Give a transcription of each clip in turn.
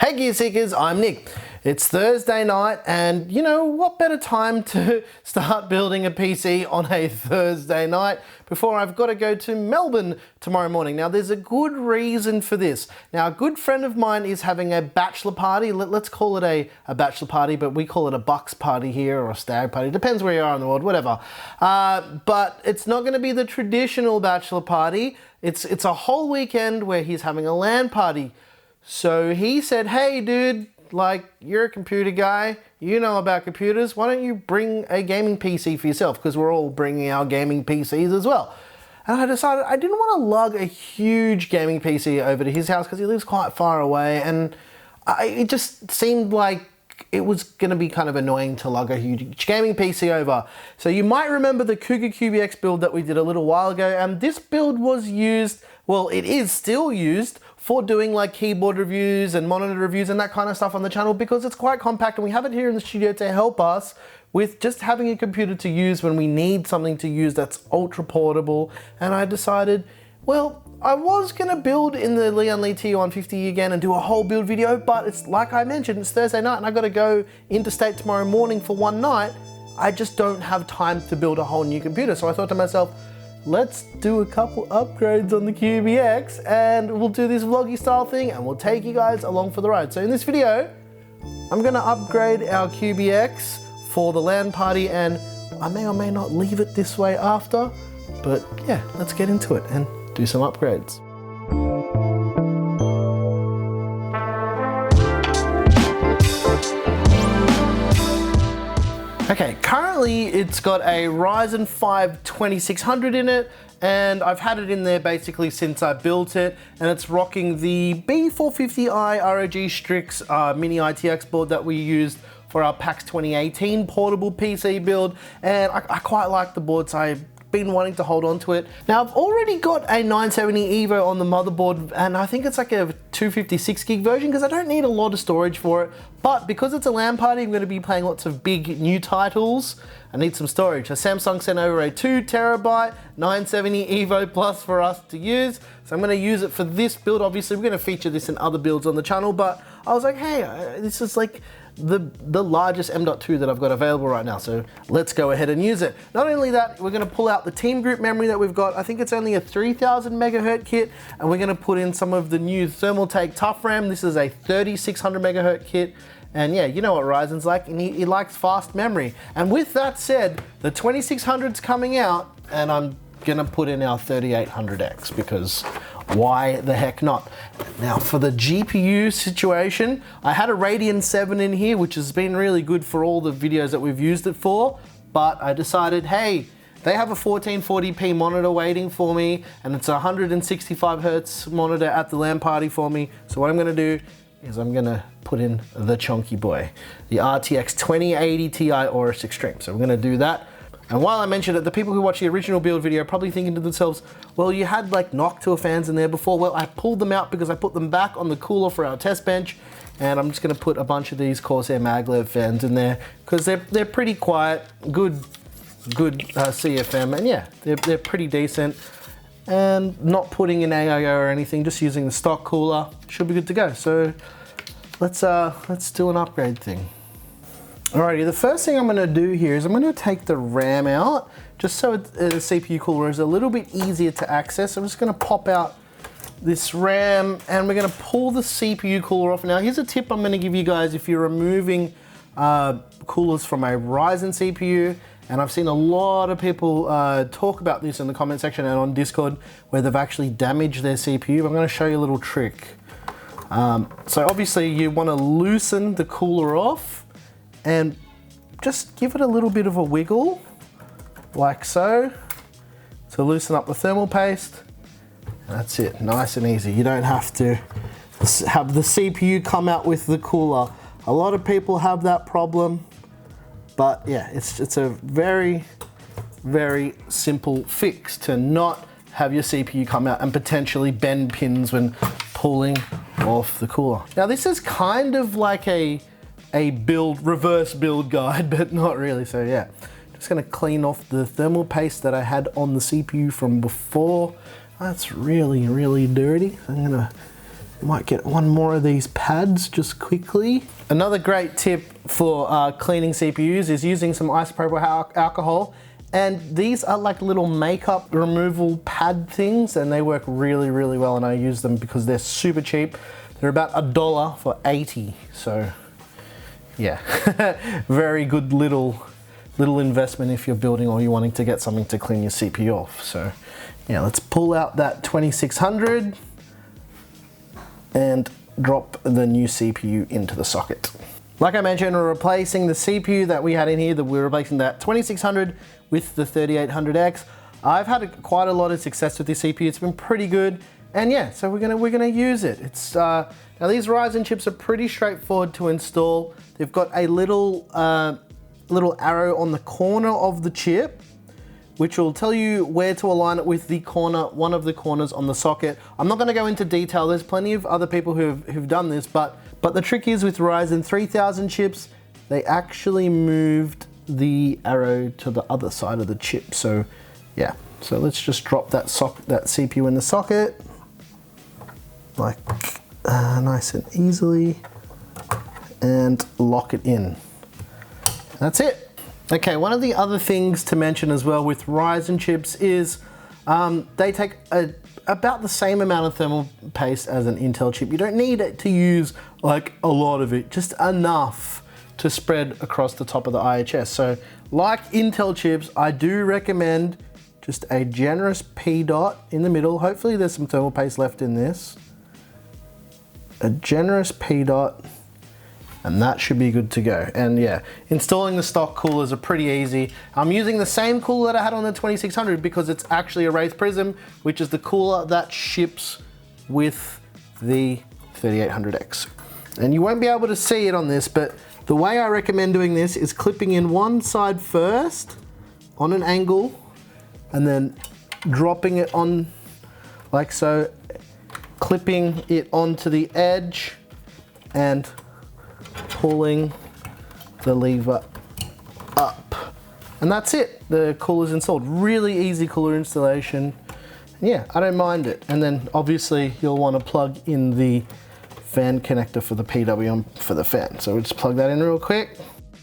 Hey Gear Seekers, I'm Nick. It's Thursday night and you know what better time to start building a PC on a Thursday night before I've got to go to Melbourne tomorrow morning. Now there's a good reason for this. Now a good friend of mine is having a bachelor party. Let's call it a bachelor party, but we call it a bucks party here or a stag party. Depends where you are in the world, whatever. But it's not going to be the traditional bachelor party. It's a whole weekend where he's having a LAN party. So he said, hey dude, like you're a computer guy, you know about computers, why don't you bring a gaming PC for yourself? Because we're all bringing our gaming PCs as well. And I decided I didn't want to lug a huge gaming PC over to his house because he lives quite far away, and it just seemed like it was going to be kind of annoying to lug a huge gaming PC over. So you might remember the Cougar QBX build that we did a little while ago, and this build was used, well it is still used, for doing like keyboard reviews and monitor reviews and that kind of stuff on the channel because it's quite compact and we have it here in the studio to help us with just having a computer to use when we need something to use that's ultra portable. And I decided, well, I was gonna build in the Lian Li T150 again and do a whole build video, but it's like I mentioned, it's Thursday night and I gotta go interstate tomorrow morning for one night. I just don't have time to build a whole new computer. So I thought to myself, let's do a couple upgrades on the QBX and we'll do this vloggy style thing and we'll take you guys along for the ride. So in this video, I'm gonna upgrade our QBX for the LAN party, and I may or may not leave it this way after, but yeah, let's get into it and do some upgrades. Okay, currently it's got a Ryzen 5 2600 in it, and I've had it in there basically since I built it, and it's rocking the B450i ROG Strix mini ITX board that we used for our PAX 2018 portable PC build, and I quite like the board, so I've been wanting to hold on to it. Now I've already got a 970 Evo on the motherboard, and I think it's like a 256 gig version because I don't need a lot of storage for it, but because it's a LAN party, I'm going to be playing lots of big new titles. I need some storage. So Samsung sent over a 2 terabyte 970 Evo Plus for us to use, so I'm going to use it for this build. Obviously we're going to feature this in other builds on the channel, but I was like, hey, this is like the largest M.2 that I've got available right now, so let's go ahead and use it. Not only that, we're going to pull out the team group memory that we've got. I think it's only a 3000 megahertz kit, and we're going to put in some of the new Thermaltake Tough RAM. This is a 3600 megahertz kit, and yeah, you know what Ryzen's like, and he likes fast memory. And with that said, the 2600's coming out, and I'm gonna put in our 3800X because why the heck not? Now for the GPU situation, I had a Radeon 7 in here, which has been really good for all the videos that we've used it for, but I decided, hey, they have a 1440p monitor waiting for me, and it's a 165 Hertz monitor at the LAN party for me. So what I'm gonna do is I'm gonna put in the chunky boy, the RTX 2080 Ti Aorus Extreme. So we're gonna do that. And while I mentioned it, the people who watch the original build video are probably thinking to themselves, well, you had like Noctua fans in there before. Well, I pulled them out because I put them back on the cooler for our test bench, and I'm just gonna put a bunch of these Corsair Maglev fans in there because they're pretty quiet, good CFM, and yeah, they're pretty decent. And not putting in AIO or anything, just using the stock cooler, should be good to go. So let's do an upgrade thing. Alrighty, the first thing I'm going to do here is I'm going to take the RAM out, just so the CPU cooler is a little bit easier to access. I'm just going to pop out this RAM and we're going to pull the CPU cooler off. Now here's a tip I'm going to give you guys if you're removing coolers from a Ryzen CPU, and I've seen a lot of people talk about this in the comment section and on Discord where they've actually damaged their CPU. I'm going to show you a little trick. So obviously you want to loosen the cooler off and just give it a little bit of a wiggle, like so, to loosen up the thermal paste. That's it, nice and easy. You don't have to have the CPU come out with the cooler. A lot of people have that problem, but yeah, it's a very, very simple fix to not have your CPU come out and potentially bend pins when pulling off the cooler. Now this is kind of like a reverse build guide, but not really. So yeah, just gonna clean off the thermal paste that I had on the CPU from before. That's really, really dirty. I'm gonna Might get one more of these pads just quickly. Another great tip for cleaning CPUs is using some isopropyl alcohol. And these are like little makeup removal pad things, and they work really, really well, and I use them because they're super cheap. They're about $1 for 80, so yeah. Very good little investment if you're building or you're wanting to get something to clean your CPU off. So yeah, let's pull out that 2600 and drop the new CPU into the socket. Like I mentioned, we're replacing the CPU that we had in here, we're replacing that 2600 with the 3800X. I've had quite a lot of success with this CPU. It's been pretty good. And yeah, so we're gonna use it. It's now these Ryzen chips are pretty straightforward to install. They've got a little arrow on the corner of the chip, which will tell you where to align it with the corner, one of the corners on the socket. I'm not gonna go into detail. There's plenty of other people who've done this, but the trick is with Ryzen 3000 chips, they actually moved the arrow to the other side of the chip. So yeah, so let's just drop that CPU in the socket, like nice and easily, and lock it in. That's it. Okay, one of the other things to mention as well with Ryzen chips is they take about the same amount of thermal paste as an Intel chip. You don't need it to use like a lot of it, just enough to spread across the top of the IHS. So like Intel chips, I do recommend just a generous P dot in the middle. Hopefully there's some thermal paste left in this. A generous P dot, and that should be good to go. And yeah, installing the stock coolers are pretty easy. I'm using the same cooler that I had on the 2600 because it's actually a Wraith Prism, which is the cooler that ships with the 3800X. And you won't be able to see it on this, but the way I recommend doing this is clipping in one side first on an angle, and then dropping it on like so, clipping it onto the edge and pulling the lever up. And that's it. The cooler's installed. Really easy cooler installation. Yeah, I don't mind it. And then obviously you'll want to plug in the fan connector for the PWM for the fan. So we'll just plug that in real quick.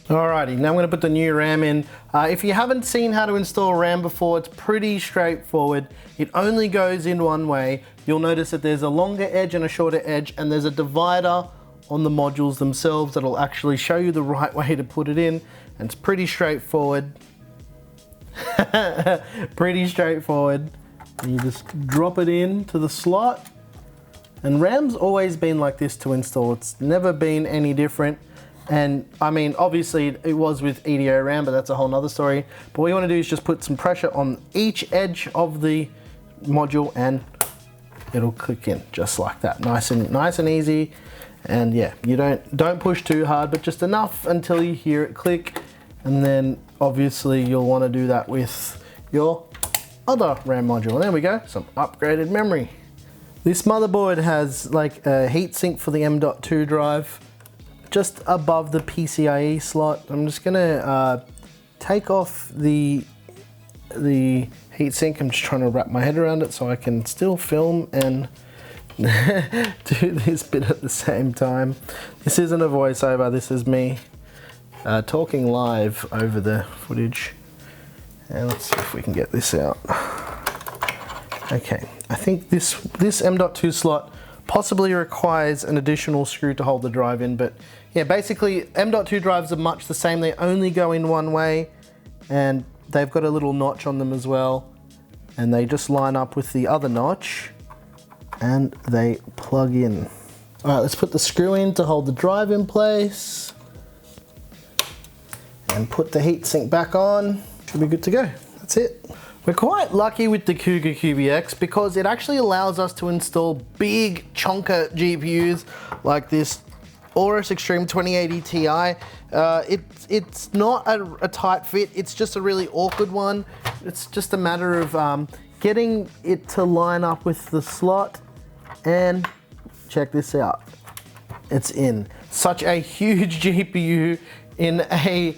Alrighty, now I'm going to put the new RAM in. If you haven't seen how to install RAM before, it's pretty straightforward. It only goes in one way. You'll notice that there's a longer edge and a shorter edge, and there's a divider on the modules themselves that'll actually show you the right way to put it in. And it's pretty straightforward. Pretty straightforward. And you just drop it into the slot. And RAM's always been like this to install. It's never been any different. And I mean, obviously it was with EDO RAM, but that's a whole nother story. But what you want to do is just put some pressure on each edge of the module and it'll click in just like that. Nice and easy. And yeah, you don't push too hard, but just enough until you hear it click. And then obviously you'll want to do that with your other RAM module. And there we go, some upgraded memory. This motherboard has like a heatsink for the M.2 drive just above the PCIe slot. I'm just gonna take off the heatsink. I'm just trying to wrap my head around it so I can still film and do this bit at the same time. This isn't a voiceover, this is me talking live over the footage. And let's see if we can get this out. Okay, I think this M.2 slot possibly requires an additional screw to hold the drive in, but yeah, basically M.2 drives are much the same. They only go in one way, and they've got a little notch on them as well, and they just line up with the other notch and they plug in. All right, let's put the screw in to hold the drive in place and put the heatsink back on. Should be good to go. That's it. We're quite lucky with the Cougar QBX because it actually allows us to install big chonker GPUs like this Aorus Extreme 2080 Ti. It's not a tight fit, it's just a really awkward one. It's just a matter of getting it to line up with the slot, and check this out. It's in. Such a huge GPU in a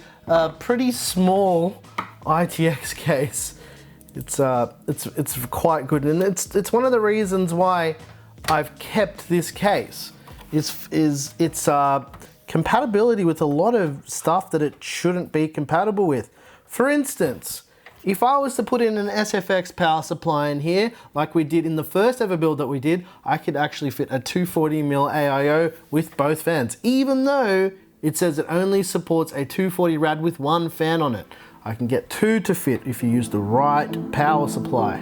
pretty small ITX case. It's quite good, and it's one of the reasons why I've kept this case is its compatibility with a lot of stuff that it shouldn't be compatible with. For instance, if I was to put in an SFX power supply in here, like we did in the first ever build that we did, I could actually fit a 240mm AIO with both fans, even though it says it only supports a 240 rad with one fan on it. I can get two to fit if you use the right power supply.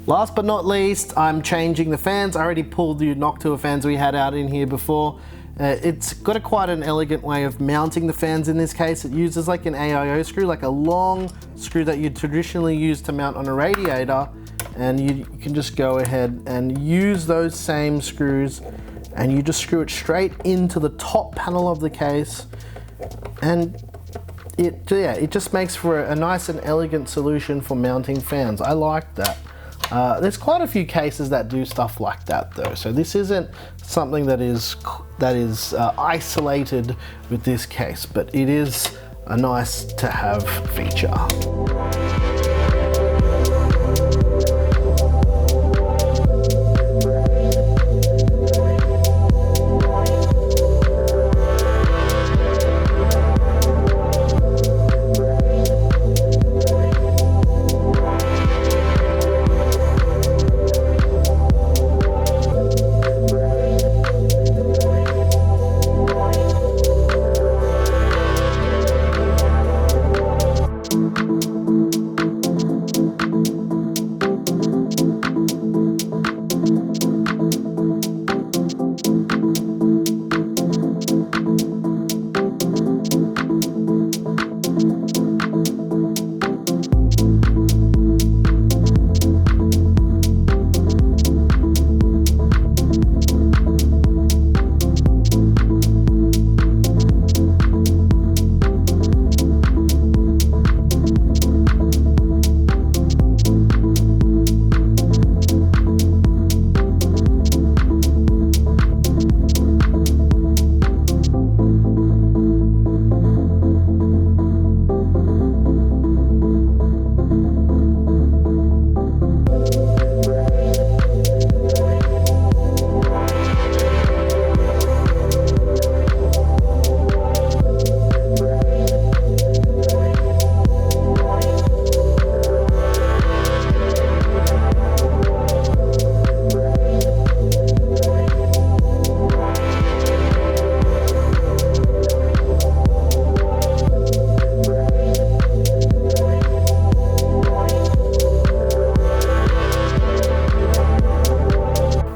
Last but not least, I'm changing the fans. I already pulled the Noctua fans we had out in here before. It's got quite an elegant way of mounting the fans in this case. It uses like an AIO screw, like a long screw that you'd traditionally use to mount on a radiator. And you can just go ahead and use those same screws and you just screw it straight into the top panel of the case. And it just makes for a nice and elegant solution for mounting fans. I like that. There's quite a few cases that do stuff like that though, so this isn't something that is isolated with this case, but it is a nice to have feature.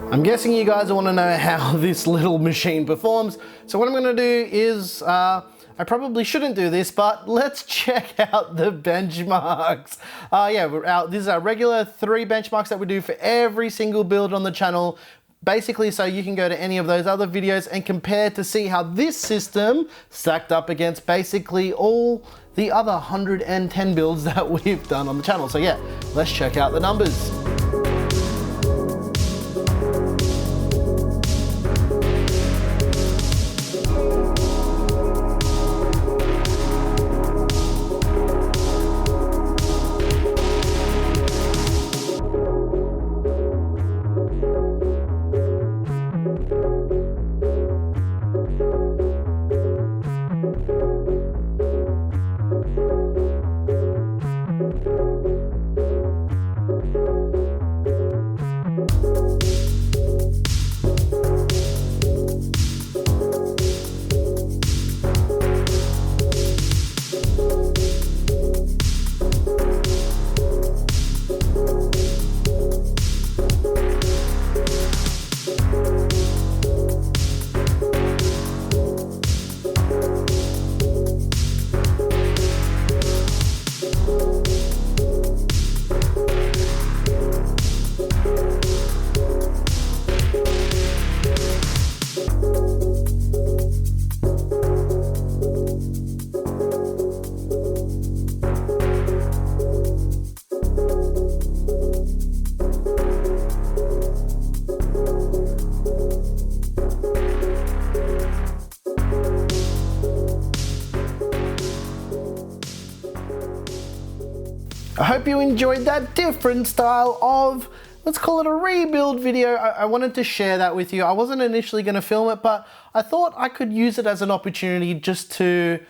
I'm guessing you guys want to know how this little machine performs. So what I'm going to do is, I probably shouldn't do this, but let's check out the benchmarks. This is our regular 3 benchmarks that we do for every single build on the channel. Basically, so you can go to any of those other videos and compare to see how this system stacked up against basically all the other 110 builds that we've done on the channel. So yeah, let's check out the numbers. I hope you enjoyed that different style of, let's call it a rebuild video. I wanted to share that with you. I wasn't initially going to film it, but I thought I could use it as an opportunity just to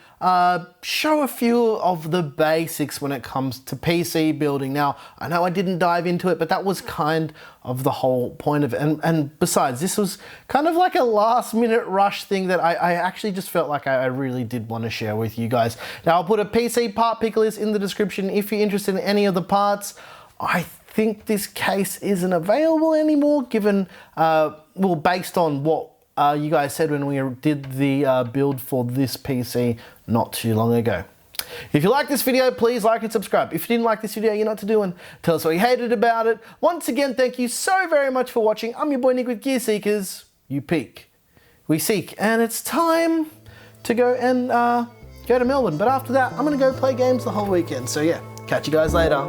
show a few of the basics when it comes to PC building. Now, I know I didn't dive into it, but that was kind of the whole point of it. And besides, this was kind of like a last minute rush thing that I actually just felt like I really did want to share with you guys. Now, I'll put a PC part pick list in the description if you're interested in any of the parts. I think this case isn't available anymore, given, well, based on what you guys said when we did the build for this PC not too long ago. If you like this video, please like and subscribe. If you didn't like this video, you know what to do, and tell us what you hated about it. Once again, thank you so very much for watching. I'm your boy Nick with Gear Seekers. You peek, we seek, and it's time to go and go to Melbourne. But after that, I'm gonna go play games the whole weekend. So yeah, catch you guys later.